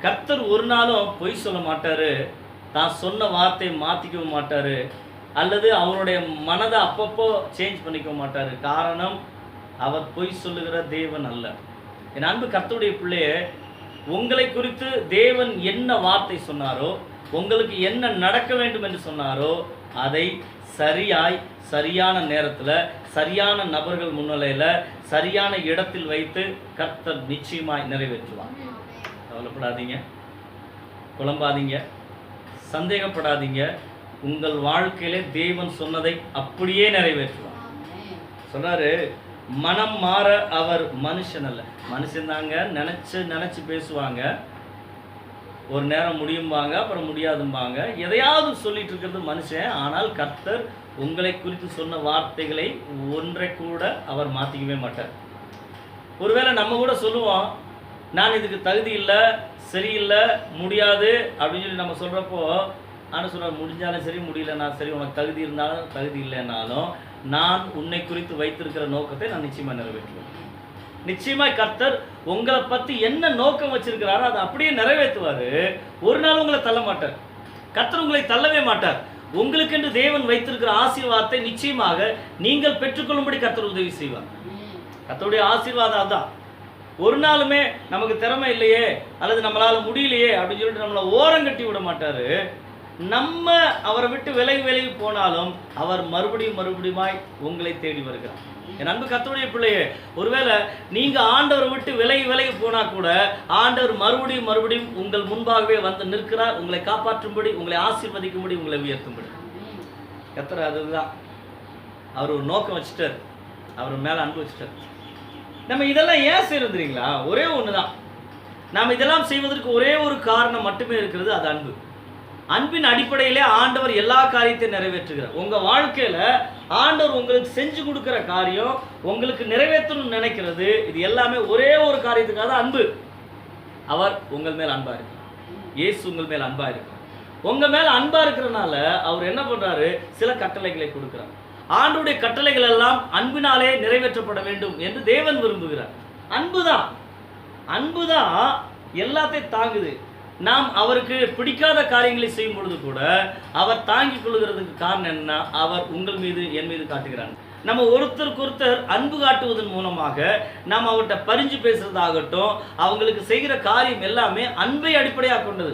கர்த்தர் ஒரு நாளும் பொய் சொல்ல மாட்டாரு. தான் சொன்ன வார்த்தையை மாத்திக்கவும் மாட்டாரு. அல்லது அவருடைய மனதை அப்பப்போ சேஞ்ச் பண்ணிக்க மாட்டாரு. காரணம், அவர் பொய் சொல்லுகிற தேவன் அல்ல. என் அன்பு கர்த்தருடைய பிள்ளையே, உங்களை குறித்து தேவன் என்ன வார்த்தை சொன்னாரோ, உங்களுக்கு என்ன நடக்க வேண்டும் என்று சொன்னாரோ, அதை சரியாய் சரியான நேரத்தில் சரியான நபர்கள் முன்னிலையில் சரியான இடத்தில் வைத்து கர்த்தர் நிச்சயமாய் நிறைவேற்றுவார். கவலைப்படாதீங்க, குழம்பாதீங்க, சந்தேகப்படாதீங்க. உங்கள் வாழ்க்கையிலே தேவன் சொன்னதை அப்படியே நிறைவேற்றுவார். சொல்றாரு, மனம் மாற அவர் மனுஷன் அல்ல. மனுஷன் தாங்க, நினைச்சு பேசுவாங்க. ஒரு நேரம் முடியும்பாங்க, அப்புறம் முடியாதும்பாங்க. எதையாவது சொல்லிட்டு இருக்கிறது மனுஷன். ஆனால் கர்த்தர் உங்களை குறித்து சொன்ன வார்த்தைகளை ஒன்றை கூட அவர் மாற்றிக்கவே மாட்டார். ஒருவேளை நம்ம கூட சொல்லுவோம், நான் இதுக்கு தகுதி இல்லை, சரியில்லை, முடியாது அப்படின்னு சொல்லி நம்ம சொல்கிறப்போ, ஆனால் சொல்கிறார், முடிஞ்சாலும் சரி, முடியலன்னா சரி, உனக்கு தகுதி இருந்தாலும் தகுதி இல்லைன்னாலும் நான் உன்னை குறித்து வைத்திருக்கிற நோக்கத்தை நான் நிச்சயமாக நிறைவேற்றுவேன். நிச்சயமாய் கர்த்தர் உங்களை பற்றி என்ன நோக்கம் வச்சிருக்கிறாரோ அதை அப்படியே நிறைவேற்றுவார். ஒரு நாள் உங்களை தள்ள மாட்டார். கர்த்தர் உங்களை தள்ளவே மாட்டார். உங்களுக்கென்று தேவன் வைத்திருக்கிற ஆசீர்வாதத்தை நிச்சயமாக நீங்கள் பெற்றுக்கொள்ளும்படி கர்த்தர் உதவி செய்வார். கர்த்தருடைய ஆசீர்வாதம் அதுதான். ஒரு நாளுமே நமக்கு திறமை இல்லையே அல்லது நம்மளால் முடியலையே அப்படின்னு சொல்லிட்டு நம்மளை ஓரங்கட்டி விட மாட்டார். நம்ம அவரை விட்டு விலகி போனாலும் அவர் மறுபடியுமாய் உங்களை தேடி வருகிறார். என் அன்பு கர்த்தருடைய பிள்ளையே, ஒருவேளை நீங்க ஆண்டவரை விட்டு விலகி போனா கூட ஆண்டவர் மறுபடியும் உங்கள் முன்பாகவே வந்து நிற்கிறார். உங்களை காப்பாற்றும்படி, உங்களை ஆசீர்வதிக்கும்படி, உங்களை உயர்த்தும்படி. கர்த்தர் அதுதான் அவர் ஒரு நோக்கம் வச்சுட்டார். அவர் மேல அன்பு வச்சுட்டார். நம்ம இதெல்லாம் ஏன் செய்யறது தெரியுங்களா? ஒரே ஒண்ணுதான். நாம் இதெல்லாம் செய்வதற்கு ஒரே ஒரு காரணம் மட்டுமே இருக்கிறது, அது அன்பு. அன்பின் அடிப்படையிலே ஆண்டவர் எல்லா காரியத்தையும் நிறைவேற்றுகிறார். உங்க வாழ்க்கையில ஆண்டவர் உங்களுக்கு செஞ்சு கொடுக்கிற காரியம், உங்களுக்கு நிறைவேற்றணும்னு நினைக்கிறது, இது எல்லாமே ஒரே ஒரு காரியத்துக்காக அன்பு. அவர் உங்கள் மேல் அன்பா இருக்கிறார். இயேசு உங்கள் மேல் அன்பா இருக்கிறார். உங்க மேல் அன்பா இருக்கிறனால அவர் என்ன பண்றாரு? சில கட்டளைகளை கொடுக்கிறார். ஆண்டவருடைய கட்டளைகள் எல்லாம் அன்பினாலே நிறைவேற்றப்பட வேண்டும் என்று தேவன் விரும்புகிறார். அன்புதான் எல்லாத்தையும் தாங்குது. நாம் அவருக்கு பிடிக்காத காரியங்களை செய்யும் பொழுது கூட அவர் தாங்கிக் கொள்கிறதுக்கு காரணம் என்ன? அவர் உங்கள் மீது, என் மீது காட்டுகிறார். நம்ம ஒருத்தருக்கு ஒருத்தர் அன்பு காட்டுவதன் மூலமாக நாம் அவர்கிட்ட பரிஞ்சு பேசுறதாகட்டும், அவங்களுக்கு செய்கிற காரியம் எல்லாமே அன்பை அடிப்படையாக கொண்டது.